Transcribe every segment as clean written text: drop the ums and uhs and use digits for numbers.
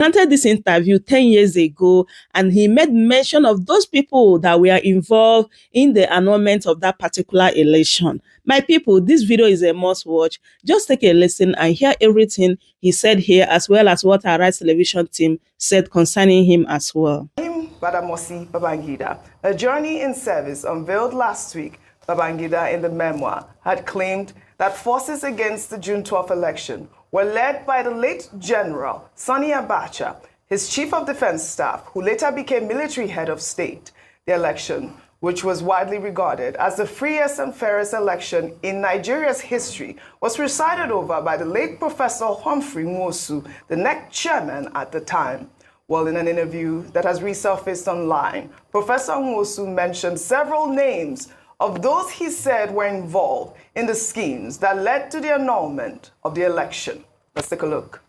granted this interview 10 years ago, and he made mention of those people that were involved in the annulment of that particular election. My people, this video is a must watch. Just take a listen and hear everything he said here, as well as what our Rights Television team said concerning him as well. Badamasi Babangida, a journey in service unveiled last week. Babangida, in the memoir, had claimed that forces against the June 12th election were led by the late General Sani Abacha, his chief of defense staff, who later became military head of state. The election, which was widely regarded as the freest and fairest election in Nigeria's history, was presided over by the late Professor Humphrey Nwosu, the NEC chairman at the time. Well, in an interview that has resurfaced online, Professor Nwosu mentioned several names of those he said were involved in the schemes that led to the annulment of the election. Let's take a look.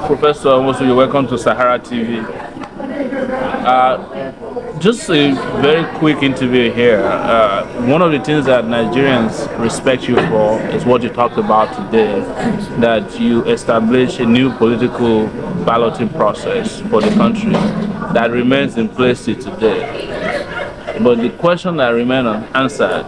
Professor Nwosu, you're welcome to Sahara TV. Just a very quick interview here. One of the things that Nigerians respect you for is what you talked about today, that you established a new political balloting process for the country that remains in place till today. But the question that remained unanswered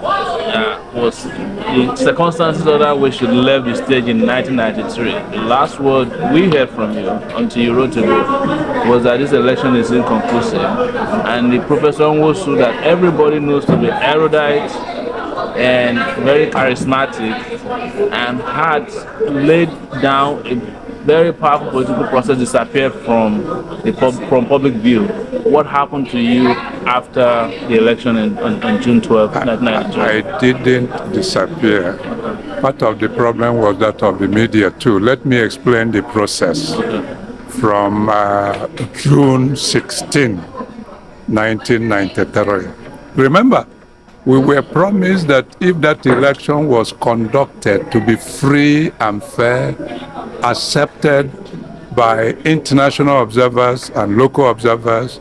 was the circumstances under which you left the stage in 1993. The last word we heard from you until you wrote a book was that this election is inconclusive. And the Professor Nwosu that everybody knows to be erudite and very charismatic and had laid down a very powerful political process disappeared from public view. What happened to you after the election on June 12, 1993? I didn't disappear. Part of the problem was that of the media too. Let me explain the process. From June 16, 1993. Remember, we were promised that if that election was conducted to be free and fair, accepted by international observers and local observers,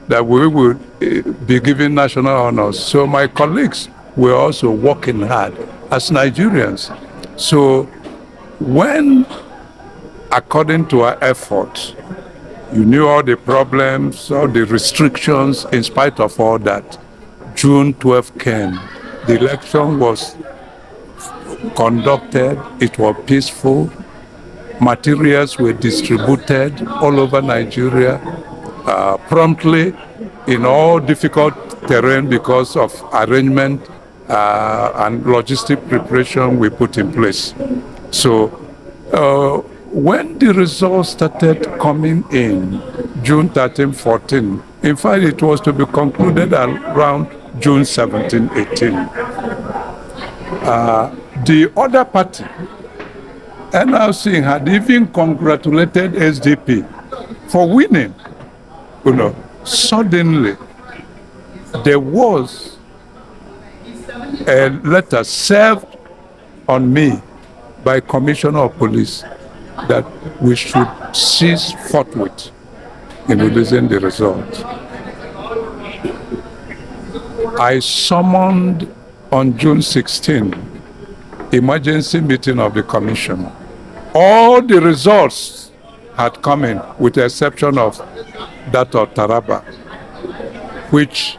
that we would be given national honors. So my colleagues were also working hard as Nigerians. So when, according to our efforts, you knew all the problems, all the restrictions, in spite of all that, June 12 came. The election was conducted, it was peaceful, materials were distributed all over Nigeria, promptly in all difficult terrain because of arrangement and logistic preparation we put in place. So when the results started coming in, June 13, 14, in fact it was to be concluded around June 17, 18. The other party, NRC, had even congratulated SDP for winning. You know, suddenly there was a letter served on me by Commissioner of Police that we should cease forthwith in releasing the result. I summoned on June 16 emergency meeting of the commission. All the results had come in with the exception of that of Taraba, which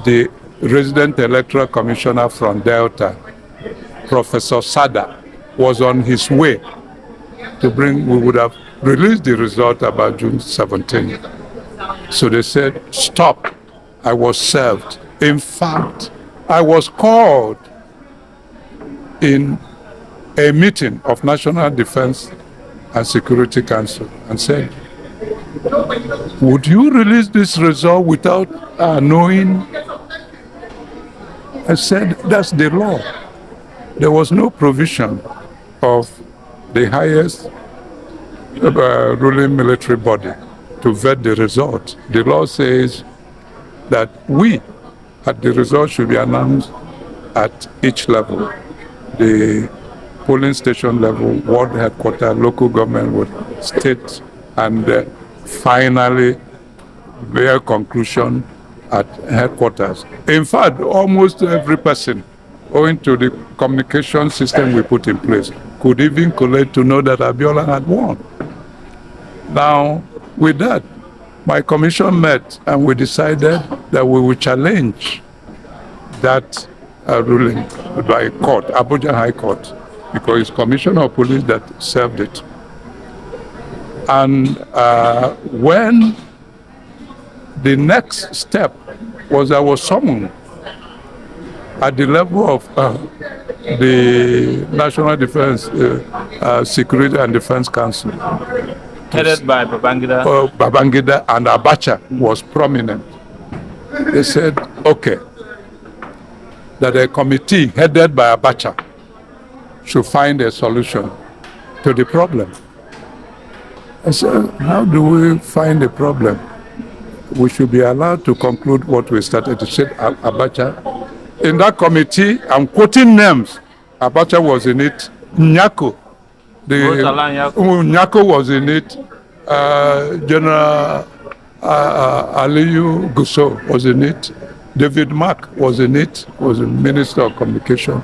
the resident electoral commissioner from Delta, Professor Sada, was on his way to bring. We would have released the result about June 17. So they said, stop. I was served. In fact, I was called in a meeting of National Defense and Security Council and said, would you release this result without knowing? I said, that's the law. There was no provision of the highest ruling military body to vet the result. The law says that the result should be announced at each level. The polling station level, ward headquarters, local government, state, and finally their conclusion at headquarters. In fact, almost every person, owing to the communication system we put in place, could even collate to know that Abiola had won. Now, With that, my commission met and we decided that we would challenge that ruling by court, Abuja High Court, because it's Commissioner of Police that served it. And when the next step was I was summoned at the level of the National Defense Security and Defense Council. Headed by Babangida. Babangida and Abacha was prominent. They said, okay, that a committee headed by Abacha should find a solution to the problem. I said, how do we find a problem? We should be allowed to conclude what we started to say. Abacha, in that committee, I'm quoting names. Abacha was in it. Nyako, Nyako was in it. General Aliyu Gusso was in it. David Mark was in it. Was the Minister of Communication.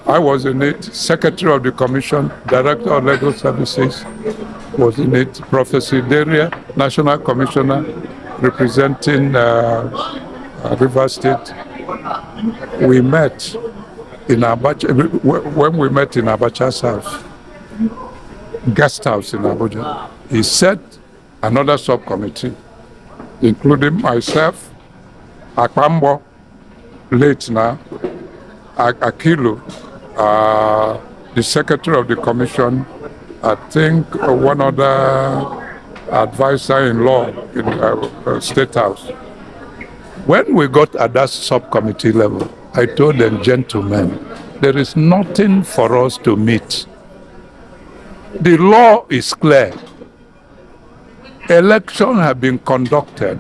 I was in it. Secretary of the Commission, Director of Legal Services was in it. Professor Deria, National Commissioner representing River State. We met in Abacha. When we met in Abacha's house, guest house in Abuja, he set another subcommittee, including myself, Akpambo, late now, Akilu, the Secretary of the Commission, I think one other advisor-in-law in State House. When we got at that subcommittee level, I told them, gentlemen, there is nothing for us to meet. The law is clear. Elections have been conducted.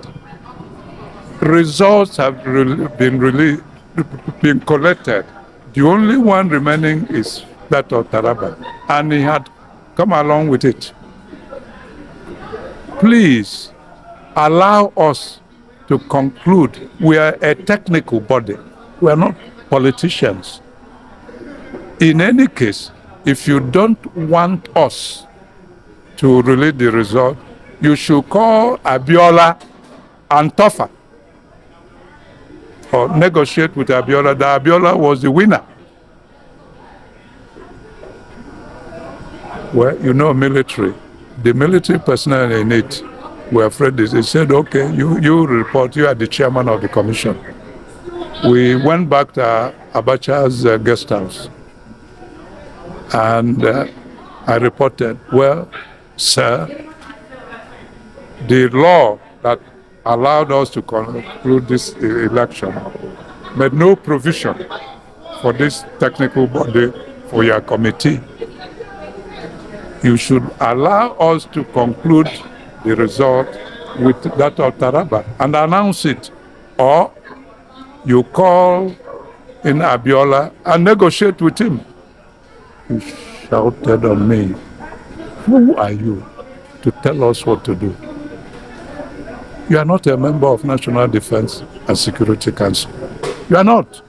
Results have been collected. The only one remaining is that of Taraba, and he had come along with it. Please allow us to conclude. We are a technical body. We are not politicians. In any case, if you don't want us to release the result, you should call Abiola and Tofa or negotiate with Abiola that Abiola was the winner. Well, you know, military. The military personnel in it were afraid. They said, okay, you report, you are the chairman of the commission. We went back to Abacha's guest house. And I reported, well, sir, the law that allowed us to conclude this election made no provision for this technical body, for your committee. You should allow us to conclude the result with that of Taraba and announce it. Or you call in Abiola and negotiate with him. He shouted on me, who are you to tell us what to do? You are not a member of National Defense and Security Council. You are not.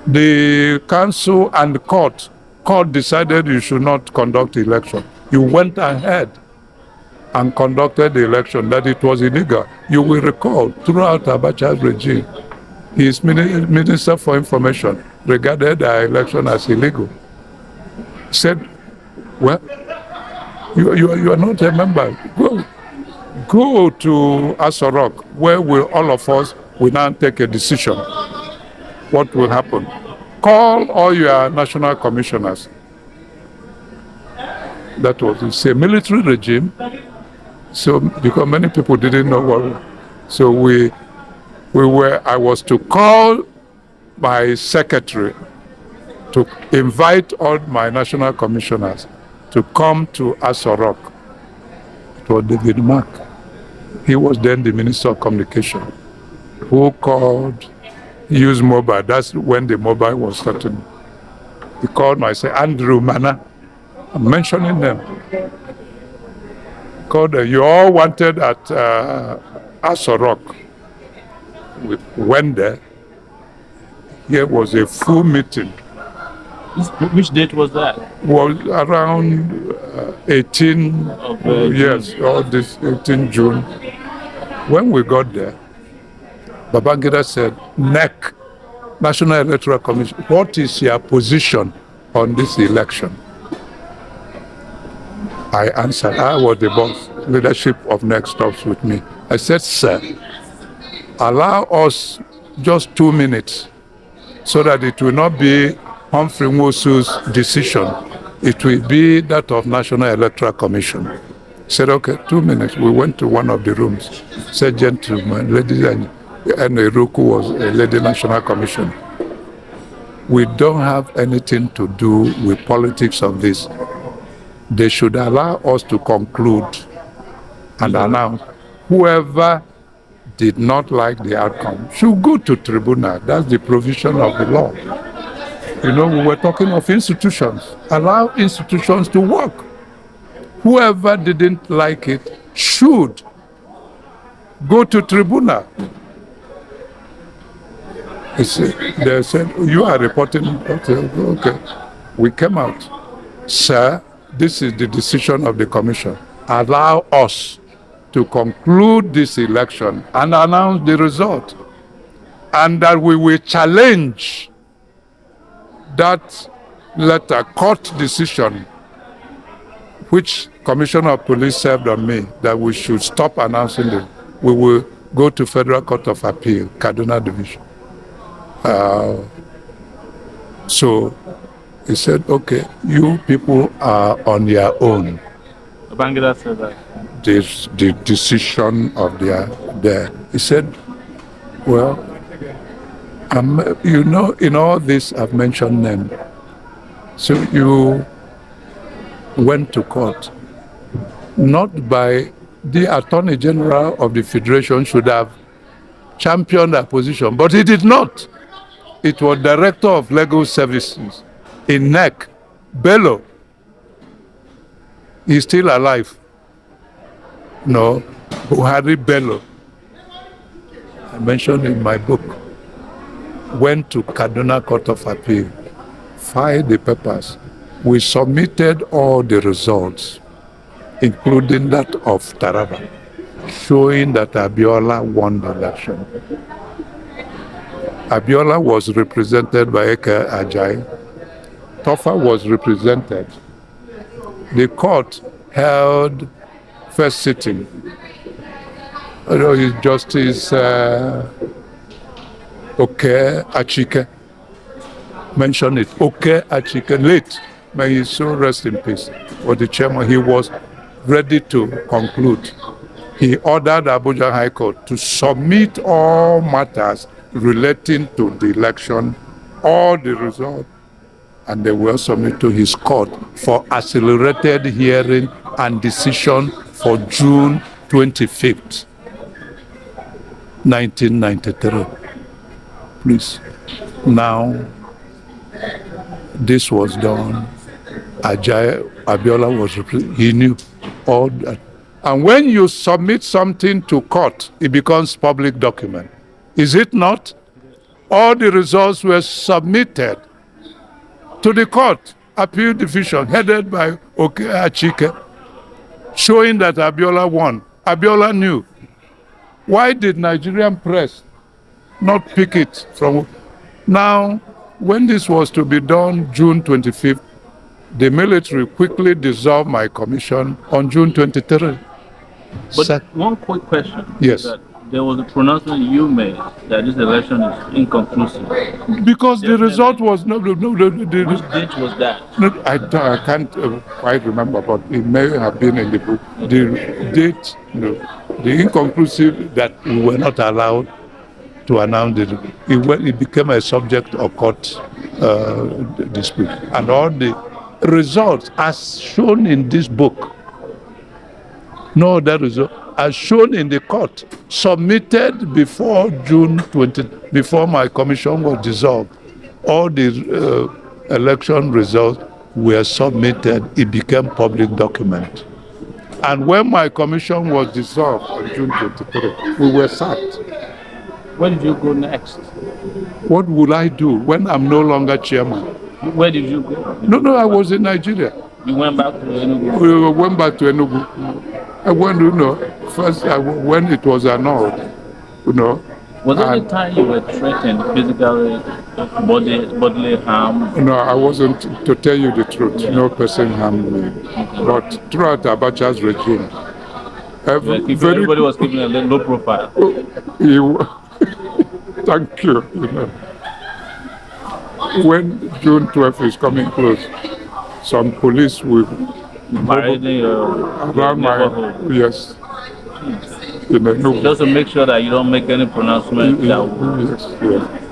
The council and the court decided you should not conduct the election. You went ahead and conducted the election, that it was illegal. You will recall, throughout Abacha's regime, his Minister for Information regarded the election as illegal. He said, well, you are not a member. Go to Aso Rock, where all of us will now take a decision. What will happen? Call all your national commissioners. That was a military regime. So because many people didn't know what, so I was to call my secretary to invite all my national commissioners to come to Aso Rock. It was David Mark. He was then the Minister of Communication, who called, used mobile. That's when the mobile was starting. He called myself, Andrew Mana. I'm mentioning them. Called, you all wanted at Aso Rock. We went there. Here was a full meeting. Which date was that? Was around 18, Of, yes, or this 18 June. When we got there, Babangida said, NEC, National Electoral Commission, what is your position on this election? I answered, I was the boss, leadership of NEC stops with me. I said, sir, allow us just 2 minutes so that it will not be Humphrey Nwosu's decision. It will be that of National Electoral Commission. He said, okay, 2 minutes. We went to one of the rooms. Said, gentlemen, ladies and Eruku was a lady National Commission. We don't have anything to do with politics of this. They should allow us to conclude and announce whoever did not like the outcome should go to tribunal. That's the provision of the law. You know, we were talking of institutions. Allow institutions to work. Whoever didn't like it should go to tribunal. They said, you are reporting. Okay. We came out. Sir, this is the decision of the commission. Allow us to conclude this election and announce the result. And that we will challenge that letter, court decision, which Commissioner of Police served on me, that we should stop announcing it. We will go to Federal Court of Appeal, Kaduna Division. So he said, okay, you people are on your own. Babangida said that. This the decision of their. He said, well, you know, in all this I've mentioned them. So you went to court, not by the Attorney General of the Federation should have championed that position, but he did not. It was Director of Legal Services in NEC, Bello. He's still alive. No, Buhari Bello. I mentioned in my book. Went to Kaduna Court of Appeal, filed the papers. We submitted all the results, including that of Taraba, showing that Abiola won the election. Abiola was represented by Eke Ajayi. Tofa was represented. The court held first sitting. His Justice Oke Achike mentioned it. Oke Achike, late, may his soul rest in peace. For the chairman, he was ready to conclude. He ordered Abuja High Court to submit all matters relating to the election, all the results, and they were submitted to his court for accelerated hearing and decision for June 25th, 1993. Please. Now, this was done. Abiola was represented. He knew all that. And when you submit something to court, it becomes public document. Is it not? All the results were submitted to the court, appeal division, headed by Oke Achike, showing that Abiola won. Abiola knew. Why did Nigerian press not pick it from? Now, when this was to be done, June 25th, the military quickly dissolved my commission on June 23rd. But one quick question. Yes. That there was a pronouncement you made that this election is inconclusive. Because the result was no. Which date was that? I can't quite remember, but it may have been in the book. The date, the inconclusive that we were not allowed to announce it. It became a subject of court dispute, and all the results, as shown in this book, no other result, as shown in the court, submitted before June 20, before my commission was dissolved. All the election results were submitted. It became public document. And when my commission was dissolved on June 23, we were sacked. Where did you go next? What will I do when I'm no longer chairman? Where did you go? No, I was in Nigeria. You went back to Enugu? We went back to Enugu. I went, first when it was annulled, Was there any time you were threatened physically, bodily harm? No, I wasn't, to tell you the truth. No person harmed me. But throughout Abacha's regime, everybody was keeping a low profile. Thank you. When June 12th is coming close, some police will parading around my yes. Just to make sure that you don't make any pronouncement. Yes.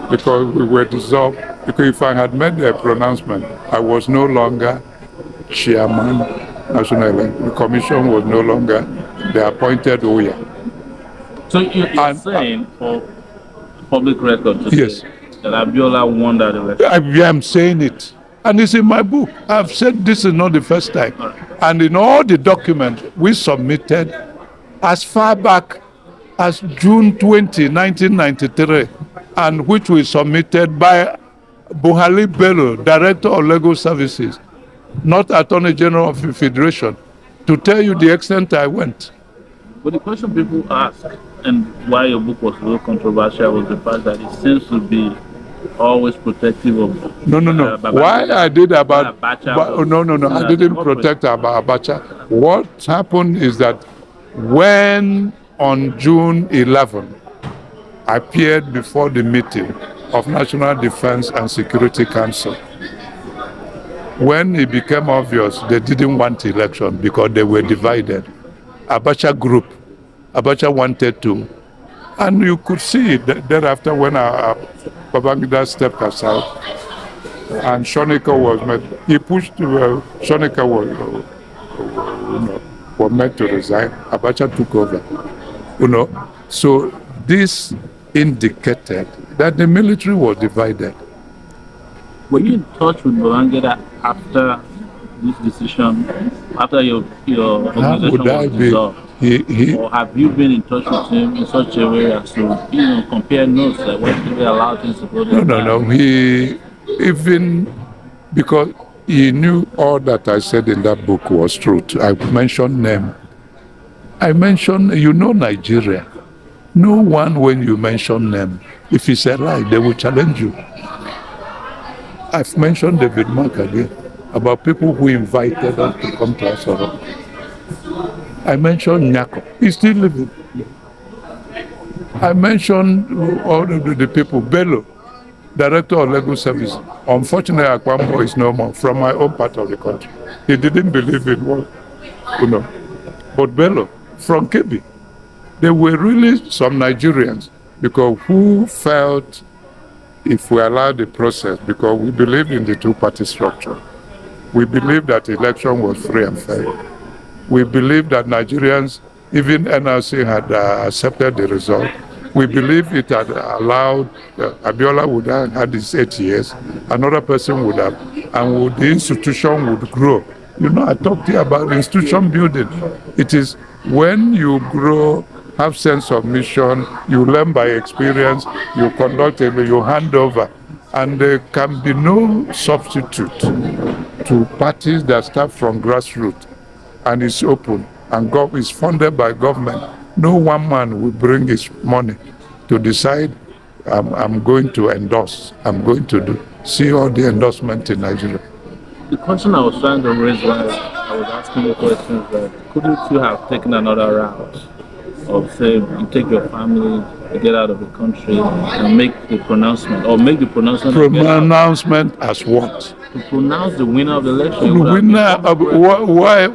Because we were dissolved. Because if I had made a pronouncement, I was no longer chairman national. The commission was no longer the appointed Oya. So you're saying for public record to say that Abiola won that election? I am saying it. And it's in my book. I've said this is not the first time. Right. And in all the documents we submitted as far back as June 20, 1993, and which we submitted by Buhari Bello, Director of Legal Services, not Attorney General of the Federation, to tell you the extent I went. But the question people ask, and why your book was so controversial, was the fact that it seems to be always protective of... No. Why I did about... No. I didn't protect about Abacha. What happened is that when on June 11, I appeared before the meeting of National Defense and Security Council, when it became obvious they didn't want election because they were divided. Abacha group, Abacha wanted to. And you could see it thereafter when Babangida stepped aside and Shonika was met. He pushed, Shonika was meant to resign. Abacha took over. So this indicated that the military was divided. Were you in touch with Babangida after this decision, after your organization was dissolved? Or have you been in touch with him in such a way as to compare notes, like when people allow things to go down? No. He even because he knew all that I said in that book was truth. I mentioned name. I mentioned Nigeria. No one when you mention name, if it's a lie, they will challenge you. I've mentioned David Mark again about people who invited us to come to Asoro. I mentioned Nyako. He's still living. I mentioned all the people. Bello, Director of Legal Service. Unfortunately, Akwambo is no more from my own part of the country. He didn't believe in what, But Bello, from Kebbi, there were really some Nigerians because who felt if we allowed the process, because we believe in the two-party structure. We believe that election was free and fair. We believe that Nigerians, even NRC had accepted the result. We believe it had allowed, Abiola would have had his 8 years, another person would have, and the institution would grow. I talked here about institution building. It is when you grow, have sense of mission, you learn by experience, you conduct it, you hand over, and there can be no substitute to parties that start from grassroots. And it's open and is funded by government. No one man will bring his money to decide I'm going to endorse, I'm going to do. See all the endorsement in Nigeria. The question I was trying to raise when I was asking the questions that couldn't you have taken another route of say you take your family, you get out of the country and make the pronouncement Pronouncement as what? To pronounce the winner of the election. The winner of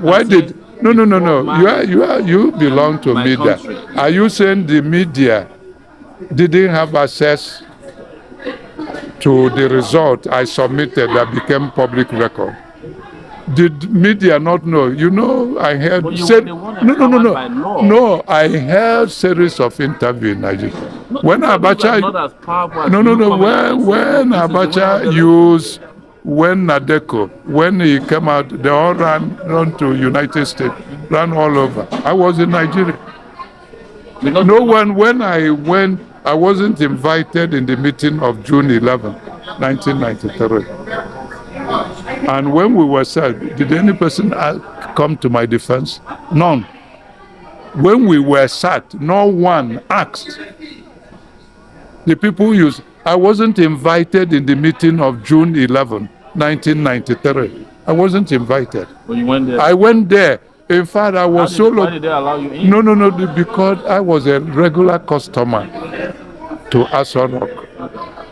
why did no. You belong to media. Country. Are you saying the media didn't have access to the result I submitted that became public record? Did media not know? I heard no. I heard series of interviews in Nigeria. When Abacha when Abacha used Nadeko, when he came out, they all ran to United States, ran all over. I was in Nigeria. When I went, I wasn't invited in the meeting of June 11, 1993. And when we were sacked, did any person come to my defense? None. When we were sacked, no one asked. The people used. I wasn't invited in the meeting of June 11, 1993. I wasn't invited. But you went there. I went there. In fact, I was Why did they allow you in? No, because I was a regular customer to Aso Rock.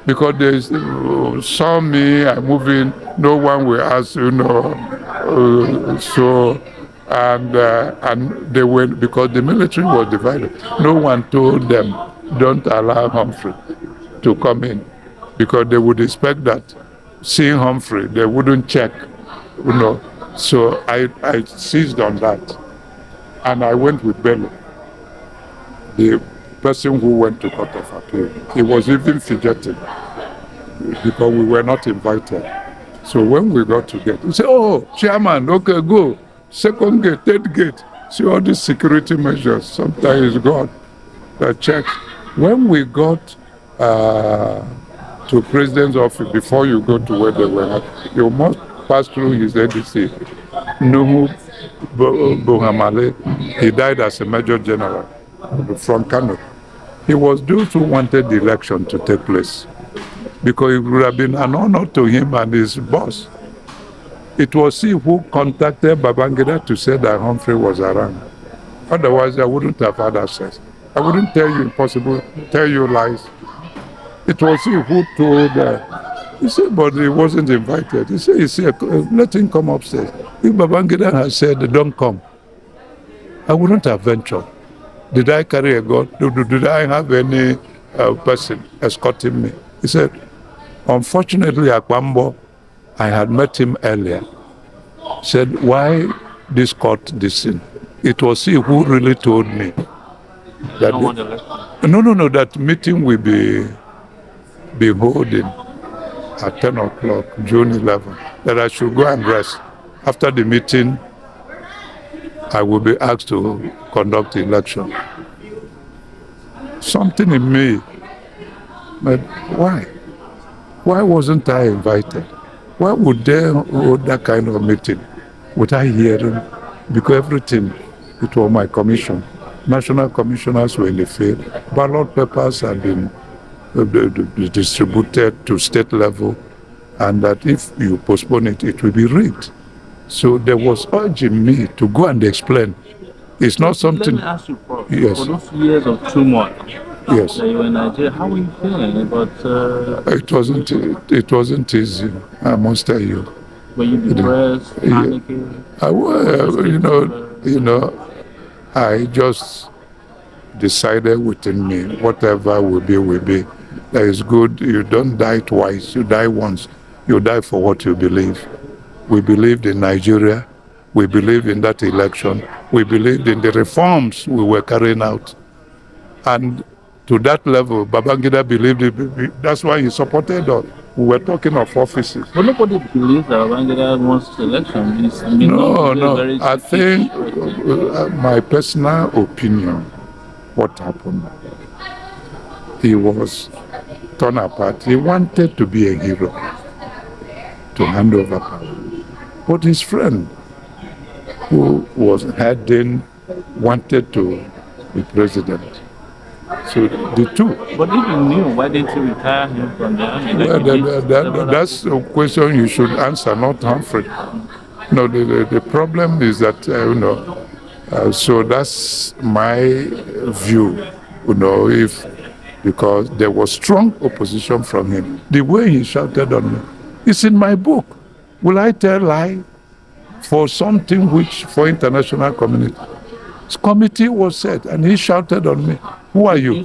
Because they saw me, I move in, no one will ask, and they went, because the military was divided. No one told them, don't allow Humphrey to come in, because they would expect that seeing Humphrey, they wouldn't check, So I seized on that, and I went with Bello, the person who went to Court of Appeal. He was even fidgeting because we were not invited. So when we got to gate, he said, "Oh, chairman, okay, go. Second gate, third gate. See all these security measures. Sometimes God checks." When we got to president's office, before you go to where they were, you must pass through his ADC. Nuhu Buhamale, he died as a major general from Kano. He was those who wanted the election to take place, because it would have been an honor to him and his boss. It was he who contacted Babangida to say that Humphrey was around. Otherwise, I wouldn't have had access. I wouldn't tell you impossible, tell you lies. It was he who told he said, but he wasn't invited. He said, let him come upstairs. If Babangida had said, don't come, I wouldn't have ventured. Did I carry a gun? Did I have any person escorting me? He said, unfortunately, Akwambo, I had met him earlier. He said, why this court this sin? It was he who really told me that that meeting will be holding at 10 o'clock, June 11, that I should go and rest. After the meeting, I will be asked to conduct the election. Something in me, but why? Why wasn't I invited? Why would they hold that kind of meeting without hearing? Because everything, it was my commission. National commissioners were in the field. Ballot papers had been distributed to state level, and that if you postpone it, it will be rigged. So there was urging me to go and explain. It's not something. Let me ask you, Prof. Yes. For those years of turmoil, yes, that you were in Nigeria, how were you feeling about? It wasn't easy. I must tell you. Were you depressed, panicking? I was, I just decided within me, whatever will be, will be. That is good. You don't die twice. You die once. You die for what you believe. We believed in Nigeria. We believed in that election. We believed in the reforms we were carrying out. And to that level, Babangida believed it. That's why he supported us. We were talking of offices. But nobody believes that Babangida wants the election. No. I think my personal opinion, what happened, he was torn apart. He wanted to be a hero, to hand over power. But his friend, who was heading, wanted to be president. So the two. But if you knew, why didn't you retire him from the army? That's a question you should answer, not Humphrey. No, the problem is that, so that's my view, because there was strong opposition from him. The way he shouted on me, it's in my book. Will I tell lie for something which, for international community? His committee was set, and he shouted on me, who are you?